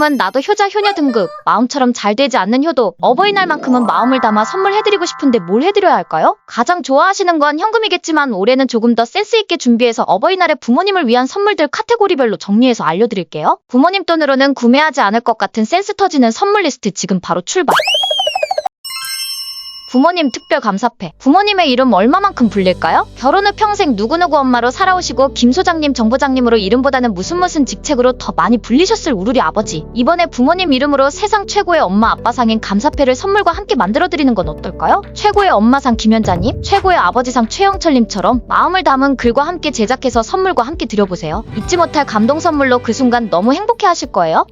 부모님은 나도 효자 효녀 등급, 마음처럼 잘 되지 않는 효도, 어버이날만큼은 마음을 담아 선물해드리고 싶은데 뭘 해드려야 할까요? 가장 좋아하시는 건 현금이겠지만 올해는 조금 더 센스있게 준비해서 어버이날에 부모님을 위한 선물들 카테고리별로 정리해서 알려드릴게요. 부모님 돈으로는 구매하지 않을 것 같은 센스 터지는 선물 리스트 지금 바로 출발! 부모님 특별 감사패. 부모님의 이름 얼마만큼 불릴까요? 결혼 후 평생 누구누구 엄마로 살아오시고 김 소장님, 정 부장님으로 이름보다는 무슨 직책으로 더 많이 불리셨을 우르리 아버지. 이번에 부모님 이름으로 세상 최고의 엄마 아빠상인 감사패를 선물과 함께 만들어드리는 건 어떨까요? 최고의 엄마상 김연자님, 최고의 아버지상 최영철님처럼 마음을 담은 글과 함께 제작해서 선물과 함께 드려보세요. 잊지 못할 감동 선물로 그 순간 너무 행복해 하실 거예요.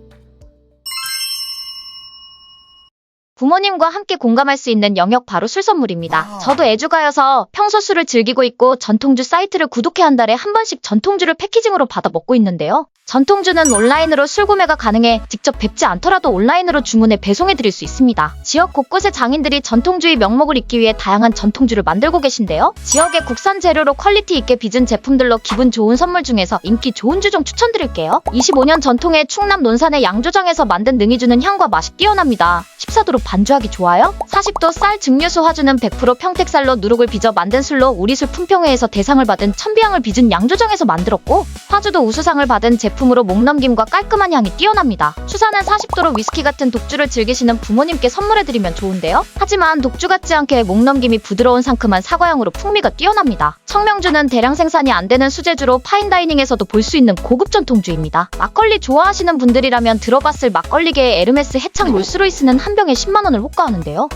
부모님과 함께 공감할 수 있는 영역 바로 술 선물입니다. 저도 애주가여서 평소 술을 즐기고 있고 전통주 사이트를 구독해 한 달에 한 번씩 전통주를 패키징으로 받아 먹고 있는데요. 전통주는 온라인으로 술 구매가 가능해 직접 뵙지 않더라도 온라인으로 주문해 배송해드릴 수 있습니다. 지역 곳곳의 장인들이 전통주의 명목을 잇기 위해 다양한 전통주를 만들고 계신데요. 지역의 국산 재료로 퀄리티 있게 빚은 제품들로 기분 좋은 선물 중에서 인기 좋은 주종 추천드릴게요. 25년 전통의 충남 논산의 양조장에서 만든 능이주는 향과 맛이 뛰어납니다. 14도로 반주하기 좋아요? 40도 쌀 증류수 화주는 100% 평택쌀로 누룩을 빚어 만든 술로 우리술 품평회에서 대상을 받은 천비향을 빚은 양조장에서 만들었고 화주도 우수상을 받은 제품으로 목넘김과 깔끔한 향이 뛰어납니다. 추사는 40도로 위스키 같은 독주를 즐기시는 부모님께 선물해드리면 좋은데요. 하지만 독주 같지 않게 목넘김이 부드러운 상큼한 사과향으로 풍미가 뛰어납니다. 청명주는 대량 생산이 안 되는 수제주로 파인다이닝에서도 볼 수 있는 고급 전통주입니다. 막걸리 좋아하시는 분들이라면 들어봤을 막걸리계의 에르메스 해창 롤스로이스는 한 병에 10만원을 호가하는데요.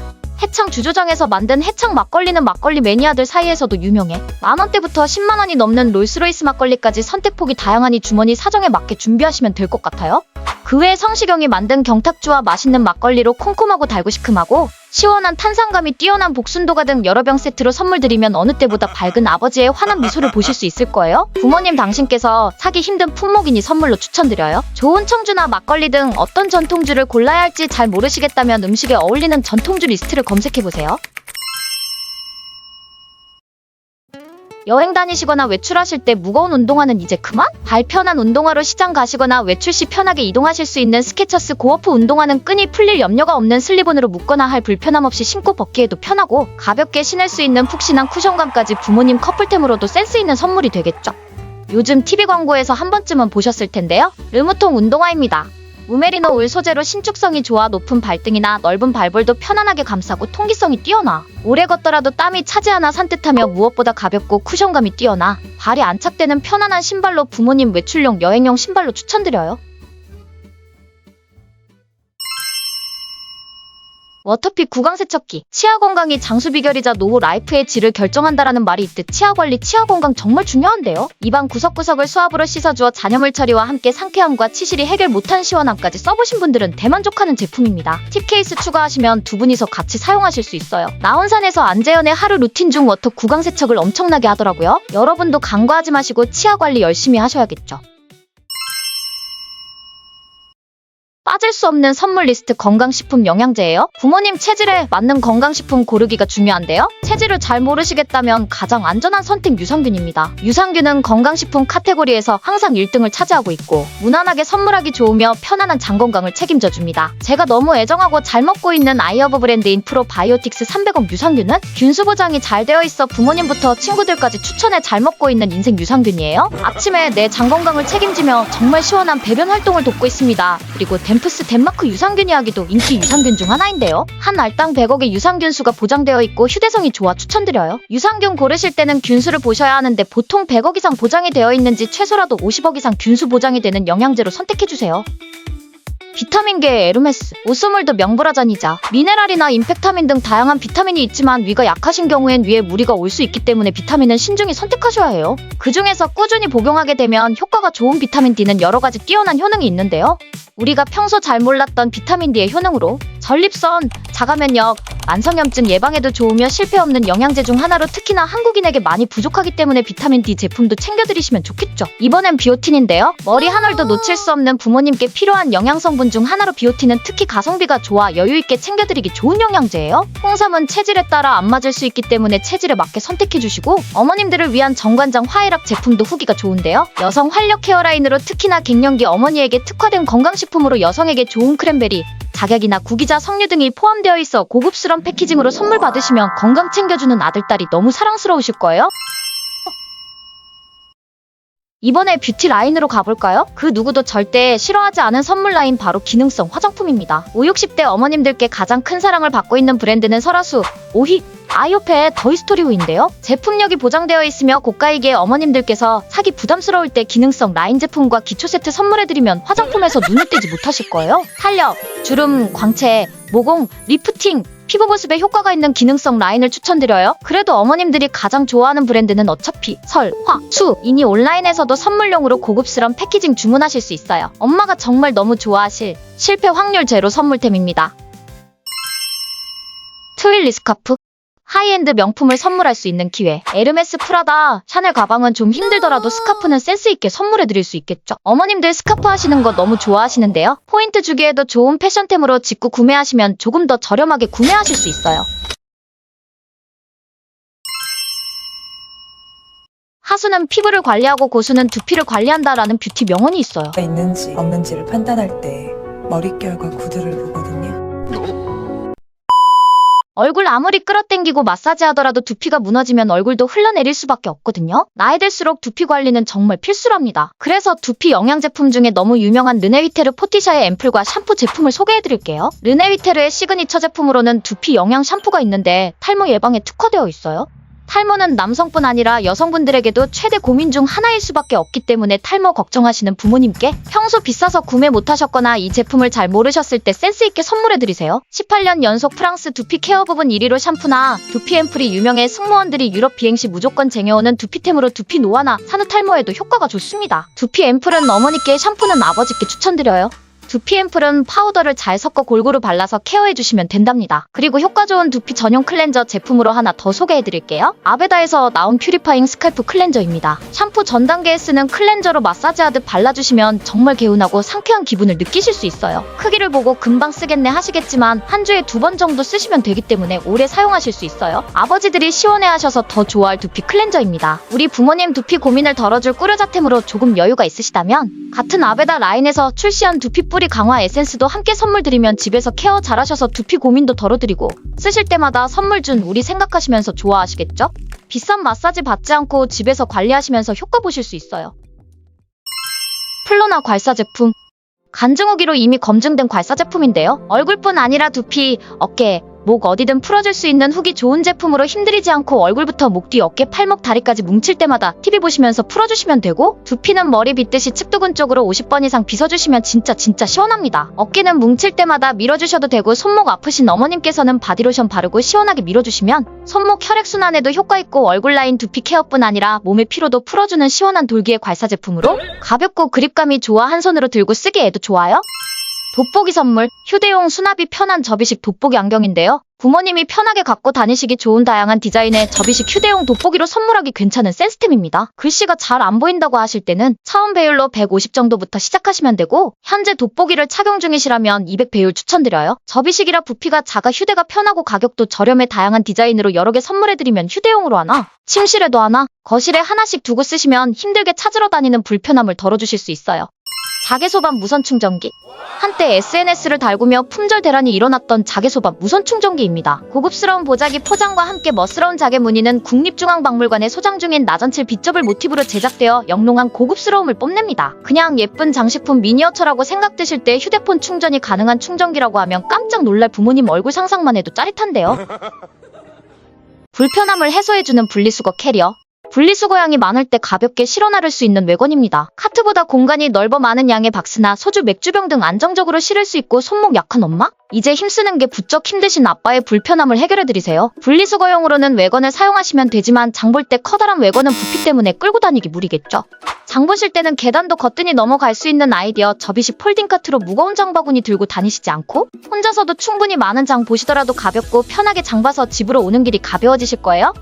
해창 주조장에서 만든 해창 막걸리는 막걸리 매니아들 사이에서도 유명해. 만원대부터 10만원이 넘는 롤스로이스 막걸리까지 선택폭이 다양하니 주머니 사정에 맞게 준비하시면 될 것 같아요. 그 외에 성시경이 만든 경탁주와 맛있는 막걸리로 콤콤하고 달고 시큼하고 시원한 탄산감이 뛰어난 복순도가 등 여러 병 세트로 선물 드리면 어느 때보다 밝은 아버지의 환한 미소를 보실 수 있을 거예요. 부모님 당신께서 사기 힘든 품목이니 선물로 추천드려요. 좋은 청주나 막걸리 등 어떤 전통주를 골라야 할지 잘 모르시겠다면 음식에 어울리는 전통주 리스트를 검색해보세요. 여행 다니시거나 외출하실 때 무거운 운동화는 이제 그만? 발 편한 운동화로 시장 가시거나 외출 시 편하게 이동하실 수 있는 스케쳐스 고어프 운동화는 끈이 풀릴 염려가 없는 슬리본으로 묶거나 할 불편함 없이 신고 벗기에도 편하고 가볍게 신을 수 있는 푹신한 쿠션감까지 부모님 커플템으로도 센스 있는 선물이 되겠죠. 요즘 TV 광고에서 한 번쯤은 보셨을 텐데요. 르무통 운동화입니다. 무메리노 울 소재로 신축성이 좋아 높은 발등이나 넓은 발볼도 편안하게 감싸고 통기성이 뛰어나. 오래 걷더라도 땀이 차지 않아 산뜻하며 무엇보다 가볍고 쿠션감이 뛰어나 발이 안착되는 편안한 신발로 부모님 외출용 여행용 신발로 추천드려요. 워터픽 구강세척기. 치아 건강이 장수 비결이자 노후 라이프의 질을 결정한다라는 말이 있듯 치아 관리, 치아 건강 정말 중요한데요. 입안 구석구석을 수압으로 씻어주어 잔여물 처리와 함께 상쾌함과 치실이 해결 못한 시원함까지 써보신 분들은 대만족하는 제품입니다. 팁 케이스 추가하시면 두 분이서 같이 사용하실 수 있어요. 나온산에서 안재현의 하루 루틴 중 워터 구강세척을 엄청나게 하더라고요. 여러분도 간과하지 마시고 치아 관리 열심히 하셔야겠죠. 빠질 수 없는 선물 리스트 건강식품 영양제예요. 부모님 체질에 맞는 건강식품 고르기가 중요한데요. 체질을 잘 모르시겠다면 가장 안전한 선택 유산균입니다. 유산균은 건강식품 카테고리에서 항상 1등을 차지하고 있고 무난하게 선물하기 좋으며 편안한 장 건강을 책임져줍니다. 제가 너무 애정하고 잘 먹고 있는 아이허브 브랜드인 프로바이오틱스 300억 유산균은 균수 보장이 잘 되어 있어 부모님부터 친구들까지 추천해 잘 먹고 있는 인생 유산균이에요. 아침에 내 장 건강을 책임지며 정말 시원한 배변 활동을 돕고 있습니다. 그리고 덴프스 덴마크 유산균 이야기도 인기 유산균 중 하나인데요. 한 알당 100억의 유산균 수가 보장되어 있고 휴대성이 좋아 추천드려요. 유산균 고르실 때는 균수를 보셔야 하는데 보통 100억 이상 보장이 되어 있는지 최소라도 50억 이상 균수 보장이 되는 영양제로 선택해주세요. 비타민계의 에르메스, 오쏘몰드 명불허전이자 미네랄이나 임팩타민 등 다양한 비타민이 있지만 위가 약하신 경우엔 위에 무리가 올 수 있기 때문에 비타민은 신중히 선택하셔야 해요. 그 중에서 꾸준히 복용하게 되면 효과가 좋은 비타민 D는 여러 가지 뛰어난 효능이 있는데요. 우리가 평소 잘 몰랐던 비타민 D의 효능으로 전립선, 자가면역, 만성염증 예방에도 좋으며 실패 없는 영양제 중 하나로 특히나 한국인에게 많이 부족하기 때문에 비타민 D 제품도 챙겨드리시면 좋겠죠. 이번엔 비오틴인데요. 머리 한 올도 놓칠 수 없는 부모님께 필요한 영양성분 중 하나로 비오틴은 특히 가성비가 좋아 여유있게 챙겨드리기 좋은 영양제예요. 홍삼은 체질에 따라 안 맞을 수 있기 때문에 체질에 맞게 선택해주시고 어머님들을 위한 정관장 화해락 제품도 후기가 좋은데요. 여성 활력 헤어라인으로 특히나 갱년기 어머니에게 특화된 건강식품으로 여성에게 좋은 크랜베리, 작약이나 구기자, 석류 등이 포함되어 있어 고급스러운 패키징으로 선물 받으시면 건강 챙겨주는 아들딸이 너무 사랑스러우실 거예요. 이번에 뷰티 라인으로 가볼까요? 그 누구도 절대 싫어하지 않은 선물 라인 바로 기능성 화장품입니다. 5, 60대 어머님들께 가장 큰 사랑을 받고 있는 브랜드는 설화수, 오희, 아이오페의 더히스토리우인데요. 제품력이 보장되어 있으며 고가이기에 어머님들께서 사기 부담스러울 때 기능성 라인 제품과 기초 세트 선물해드리면 화장품에서 눈을 떼지 못하실 거예요. 탄력, 주름, 광채, 모공, 리프팅, 피부 보습에 효과가 있는 기능성 라인을 추천드려요. 그래도 어머님들이 가장 좋아하는 브랜드는 어차피 설, 화, 수이니 온라인에서도 선물용으로 고급스러운 패키징 주문하실 수 있어요. 엄마가 정말 너무 좋아하실 실패 확률 제로 선물템입니다. 트윌리 스카프, 하이엔드 명품을 선물할 수 있는 기회. 에르메스, 프라다, 샤넬 가방은 좀 힘들더라도 스카프는 센스있게 선물해드릴 수 있겠죠. 어머님들 스카프 하시는 거 너무 좋아하시는데요. 포인트 주기에도 좋은 패션템으로 직구 구매하시면 조금 더 저렴하게 구매하실 수 있어요. 하수는 피부를 관리하고 고수는 두피를 관리한다라는 뷰티 명언이 있어요. 있는지 없는지를 판단할 때 머릿결과 구두를 보거든요. 얼굴 아무리 끌어당기고 마사지하더라도 두피가 무너지면 얼굴도 흘러내릴 수밖에 없거든요. 나이 들수록 두피 관리는 정말 필수랍니다. 그래서 두피 영양 제품 중에 너무 유명한 르네위테르 포티샤의 앰플과 샴푸 제품을 소개해드릴게요. 르네위테르의 시그니처 제품으로는 두피 영양 샴푸가 있는데 탈모 예방에 특화되어 있어요. 탈모는 남성뿐 아니라 여성분들에게도 최대 고민 중 하나일 수밖에 없기 때문에 탈모 걱정하시는 부모님께 평소 비싸서 구매 못하셨거나 이 제품을 잘 모르셨을 때 센스있게 선물해드리세요. 18년 연속 프랑스 두피 케어 부분 1위로 샴푸나 두피 앰플이 유명해 승무원들이 유럽 비행시 무조건 쟁여오는 두피템으로 두피 노화나 산후 탈모에도 효과가 좋습니다. 두피 앰플은 어머니께, 샴푸는 아버지께 추천드려요. 두피 앰플은 파우더를 잘 섞어 골고루 발라서 케어해주시면 된답니다. 그리고 효과 좋은 두피 전용 클렌저 제품으로 하나 더 소개해드릴게요. 아베다에서 나온 퓨리파잉 스칼프 클렌저입니다. 샴푸 전 단계에 쓰는 클렌저로 마사지하듯 발라주시면 정말 개운하고 상쾌한 기분을 느끼실 수 있어요. 크기를 보고 금방 쓰겠네 하시겠지만 한 주에 2번 정도 쓰시면 되기 때문에 오래 사용하실 수 있어요. 아버지들이 시원해하셔서 더 좋아할 두피 클렌저입니다. 우리 부모님 두피 고민을 덜어줄 꾸려자템으로 조금 여유가 있으시다면 같은 아베다 라인에서 출시한 두피 뿌리 강화 에센스도 함께 선물 드리면 집에서 케어 잘하셔서 두피 고민도 덜어드리고 쓰실 때마다 선물 준 우리 생각하시면서 좋아하시겠죠? 비싼 마사지 받지 않고 집에서 관리하시면서 효과 보실 수 있어요. 플로나 괄사 제품. 간증후기로 이미 검증된 괄사 제품인데요. 얼굴뿐 아니라 두피, 어깨, 목 어디든 풀어줄 수 있는 후기 좋은 제품으로 힘들이지 않고 얼굴부터 목 뒤, 어깨, 팔목, 다리까지 뭉칠 때마다 TV 보시면서 풀어주시면 되고 두피는 머리 빗듯이 측두근 쪽으로 50번 이상 빗어주시면 진짜 시원합니다. 어깨는 뭉칠 때마다 밀어주셔도 되고 손목 아프신 어머님께서는 바디로션 바르고 시원하게 밀어주시면 손목 혈액순환에도 효과 있고 얼굴 라인 두피 케어뿐 아니라 몸의 피로도 풀어주는 시원한 돌기의 괄사 제품으로 가볍고 그립감이 좋아 한 손으로 들고 쓰기에도 좋아요. 돋보기 선물, 휴대용 수납이 편한 접이식 돋보기 안경인데요. 부모님이 편하게 갖고 다니시기 좋은 다양한 디자인의 접이식 휴대용 돋보기로 선물하기 괜찮은 센스템입니다. 글씨가 잘 안 보인다고 하실 때는 차원 배율로 150 정도부터 시작하시면 되고 현재 돋보기를 착용 중이시라면 200 배율 추천드려요. 접이식이라 부피가 작아 휴대가 편하고 가격도 저렴해 다양한 디자인으로 여러 개 선물해드리면 휴대용으로 하나, 침실에도 하나, 거실에 하나씩 두고 쓰시면 힘들게 찾으러 다니는 불편함을 덜어주실 수 있어요. 자개소밥 무선 충전기. 한때 SNS를 달구며 품절 대란이 일어났던 자개소밥 무선 충전기입니다. 고급스러운 보자기 포장과 함께 멋스러운 자개 무늬는 국립중앙박물관에 소장 중인 나전칠 빗접을 모티브로 제작되어 영롱한 고급스러움을 뽐냅니다. 그냥 예쁜 장식품 미니어처라고 생각되실 때 휴대폰 충전이 가능한 충전기라고 하면 깜짝 놀랄 부모님 얼굴 상상만 해도 짜릿한데요. 불편함을 해소해주는 분리수거 캐리어. 분리수거량이 많을 때 가볍게 실어 나를 수 있는 외건입니다. 카트보다 공간이 넓어 많은 양의 박스나 소주, 맥주병 등 안정적으로 실을 수 있고 손목 약한 엄마? 이제 힘쓰는 게 부쩍 힘드신 아빠의 불편함을 해결해드리세요. 분리수거용으로는 외건을 사용하시면 되지만 장볼 때 커다란 외건은 부피 때문에 끌고 다니기 무리겠죠. 장 보실 때는 계단도 거뜬히 넘어갈 수 있는 아이디어 접이식 폴딩카트로 무거운 장바구니 들고 다니시지 않고 혼자서도 충분히 많은 장 보시더라도 가볍고 편하게 장 봐서 집으로 오는 길이 가벼워지실 거예요.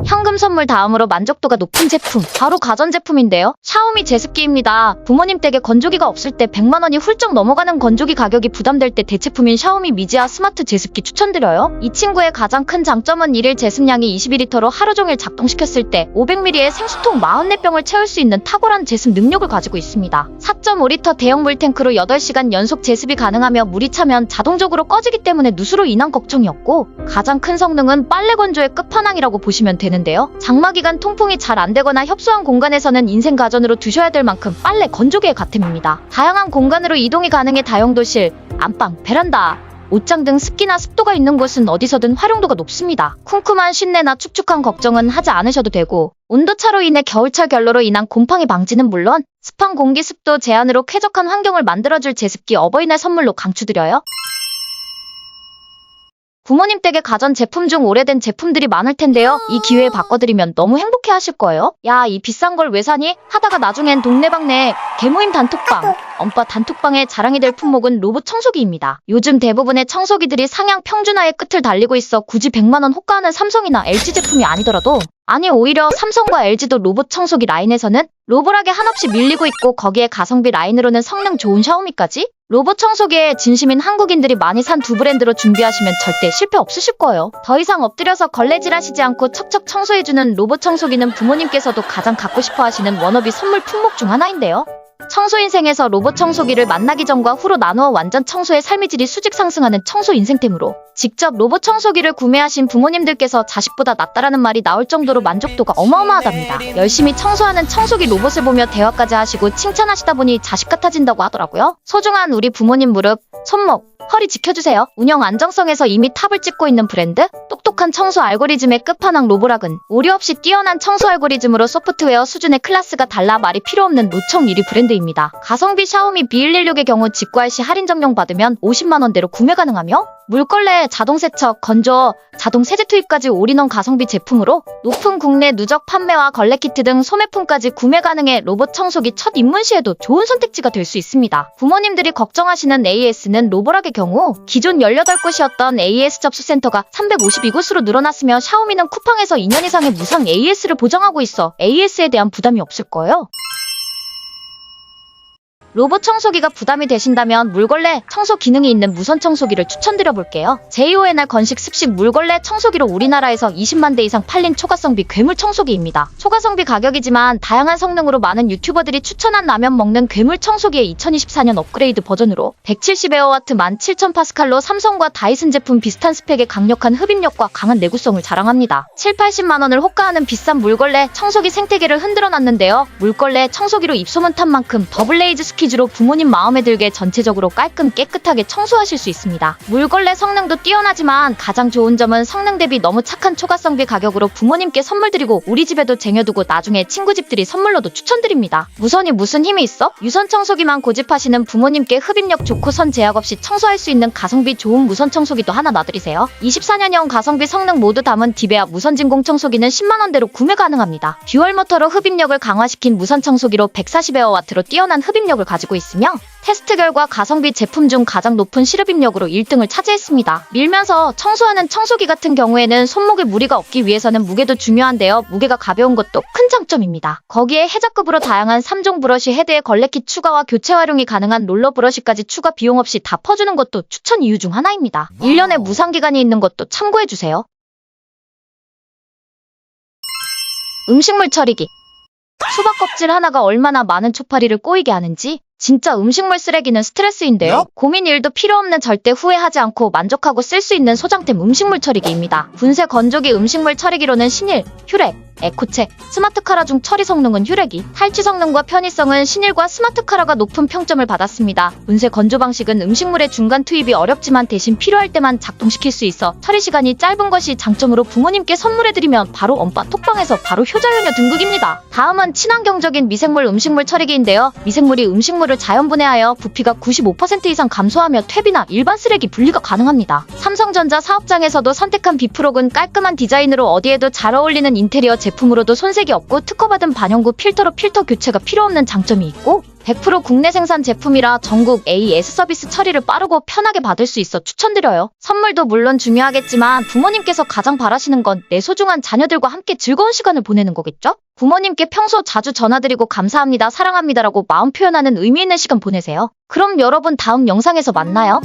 현금 선물 다음으로 만족도가 높은 제품, 바로 가전제품인데요. 샤오미 제습기입니다. 부모님 댁에 건조기가 없을 때 100만 원이 훌쩍 넘어가는 건조기 가격이 부담될 때 대체품인 샤오미 미지아 스마트 제습기 추천드려요. 이 친구의 가장 큰 장점은 일일 제습량이 22리터로 하루 종일 작동시켰을 때 500ml의 생수통 44병을 채울 수 있는 탁월한 제습 능력을 가지고 있습니다. 4.5리터 대형 물탱크로 8시간 연속 제습이 가능하며 물이 차면 자동적으로 꺼지기 때문에 누수로 인한 걱정이 없고, 가장 큰 성능은 빨래 건조의 끝판왕이라고 보시면 되는데요. 장마 기간 통풍이 잘 안되거나 협소한 공간에서는 인생 가전으로 두셔야 될 만큼 빨래 건조기의 가템입니다. 다양한 공간으로 이동이 가능해 다용도실, 안방, 베란다, 옷장 등 습기나 습도가 있는 곳은 어디서든 활용도가 높습니다. 쿰쿰한 쉰내나 축축한 걱정은 하지 않으셔도 되고, 온도차로 인해 겨울철 결로로 인한 곰팡이 방지는 물론 습한 공기 습도 제한으로 쾌적한 환경을 만들어줄 제습기 어버이날 선물로 강추드려요. 부모님 댁의 가전 제품 중 오래된 제품들이 많을 텐데요. 이 기회에 바꿔드리면 너무 행복해 하실 거예요. 야, 이 비싼 걸 왜 사니? 하다가 나중엔 동네방네 개모임 단톡방, 엄빠 단톡방의 자랑이 될 품목은 로봇 청소기입니다. 요즘 대부분의 청소기들이 상향 평준화의 끝을 달리고 있어 굳이 100만 원 호가하는 삼성이나 LG 제품이 아니더라도, 아니 오히려 삼성과 LG도 로봇 청소기 라인에서는 로봇하게 한없이 밀리고 있고, 거기에 가성비 라인으로는 성능 좋은 샤오미까지? 로봇 청소기에 진심인 한국인들이 많이 산 두 브랜드로 준비하시면 절대 실패 없으실 거예요. 더 이상 엎드려서 걸레질 하시지 않고 척척 청소해주는 로봇 청소기는 부모님께서도 가장 갖고 싶어 하시는 워너비 선물 품목 중 하나인데요. 청소 인생에서 로봇 청소기를 만나기 전과 후로 나누어 완전 청소의 삶의 질이 수직 상승하는 청소 인생템으로, 직접 로봇 청소기를 구매하신 부모님들께서 자식보다 낫다라는 말이 나올 정도로 만족도가 어마어마하답니다. 열심히 청소하는 청소기 로봇을 보며 대화까지 하시고 칭찬하시다 보니 자식 같아진다고 하더라고요. 소중한 우리 부모님 무릎, 손목, 허리 지켜주세요. 운영 안정성에서 이미 탑을 찍고 있는 브랜드? 똑똑한 청소 알고리즘의 끝판왕 로보락은 오류 없이 뛰어난 청소 알고리즘으로 소프트웨어 수준의 클래스가 달라 말이 필요 없는 노청 1위 브랜드입니다. 가성비 샤오미 B116의 경우 직구할 시 할인 정령 받으면 50만 원대로 구매 가능하며, 물걸레, 자동 세척, 건조, 자동 세제 투입까지 올인원 가성비 제품으로 높은 국내 누적 판매와 걸레 키트 등 소매품까지 구매 가능해 로봇 청소기 첫 입문 시에도 좋은 선택지가 될 수 있습니다. 부모님들이 걱정하시는 AS는 로보락의 경우 기존 18곳이었던 AS 접수센터가 352곳으로 늘어났으며, 샤오미는 쿠팡에서 2년 이상의 무상 AS를 보장하고 있어 AS에 대한 부담이 없을 거예요. 로봇 청소기가 부담이 되신다면 물걸레 청소 기능이 있는 무선 청소기를 추천드려볼게요. JONR 건식 습식 물걸레 청소기로 우리나라에서 20만 대 이상 팔린 초가성비 괴물 청소기입니다. 초가성비 가격이지만 다양한 성능으로 많은 유튜버들이 추천한 라면 먹는 괴물 청소기의 2024년 업그레이드 버전으로 170에어와트 17,000파스칼로 삼성과 다이슨 제품 비슷한 스펙의 강력한 흡입력과 강한 내구성을 자랑합니다. 7, 80만 원을 호가하는 비싼 물걸레 청소기 생태계를 흔들어 놨는데요. 물걸레 청소기로 입소문 탄 만큼 더블레이즈 기주로 부모님 마음에 들게 전체적으로 깔끔 깨끗하게 청소하실 수 있습니다. 물걸레 성능도 뛰어나지만 가장 좋은 점은 성능 대비 너무 착한 초가성비 가격으로 부모님께 선물 드리고 우리 집에도 쟁여두고 나중에 친구 집들이 선물로도 추천드립니다. 무선이 무슨 힘이 있어? 유선 청소기만 고집하시는 부모님께 흡입력 좋고 선 제약 없이 청소할 수 있는 가성비 좋은 무선 청소기도 하나 놔드리세요. 24년형 가성비 성능 모두 담은 디베아 무선 진공 청소기는 10만 원대로 구매 가능합니다. 듀얼 모터로 흡입력을 강화시킨 무선 청소기로 140에어와트로 뛰어난 흡입력을 가지고 있으며, 테스트 결과 가성비 제품 중 가장 높은 실흡입력으로 1등을 차지했습니다. 밀면서 청소하는 청소기 같은 경우에는 손목에 무리가 없기 위해서는 무게도 중요한데요. 무게가 가벼운 것도 큰 장점입니다. 거기에 해자급으로 다양한 3종 브러쉬 헤드에 걸레킷 추가와 교체 활용이 가능한 롤러 브러쉬까지 추가 비용 없이 다 퍼주는 것도 추천 이유 중 하나입니다. 1년에 무상기간이 있는 것도 참고해주세요. 음식물 처리기. 수박 껍질 하나가 얼마나 많은 초파리를 꼬이게 하는지 진짜 음식물 쓰레기는 스트레스인데요. 고민 일도 필요 없는 절대 후회하지 않고 만족하고 쓸 수 있는 소장템 음식물 처리기입니다. 분쇄 건조기 음식물 처리기로는 신일, hyurek, 에코체, 스마트카라 중 처리 성능은 hyurek이, 탈취 성능과 편의성은 신일과 스마트카라가 높은 평점을 받았습니다. 분쇄 건조 방식은 음식물의 중간 투입이 어렵지만 대신 필요할 때만 작동시킬 수 있어 처리 시간이 짧은 것이 장점으로 부모님께 선물해드리면 바로 엄빠 톡방에서 바로 효자효녀 등극입니다. 다음은 친환경적인 미생물 음식물 처리기인데요. 미생물이 음식물을 자연 분해하여 부피가 95% 이상 감소하며 퇴비나 일반 쓰레기 분리가 가능합니다. 삼성전자 사업장에서도 선택한 비프록은 깔끔한 디자인으로 어디에도 잘 어울리는 인테리어 제품으로도 손색이 없고 특허받은 반영구 필터로 필터 교체가 필요 없는 장점이 있고 100% 국내 생산 제품이라 전국 AS 서비스 처리를 빠르고 편하게 받을 수 있어 추천드려요. 선물도 물론 중요하겠지만 부모님께서 가장 바라시는 건 내 소중한 자녀들과 함께 즐거운 시간을 보내는 거겠죠? 부모님께 평소 자주 전화드리고 감사합니다, 사랑합니다라고 마음 표현하는 의미 있는 시간 보내세요. 그럼 여러분 다음 영상에서 만나요.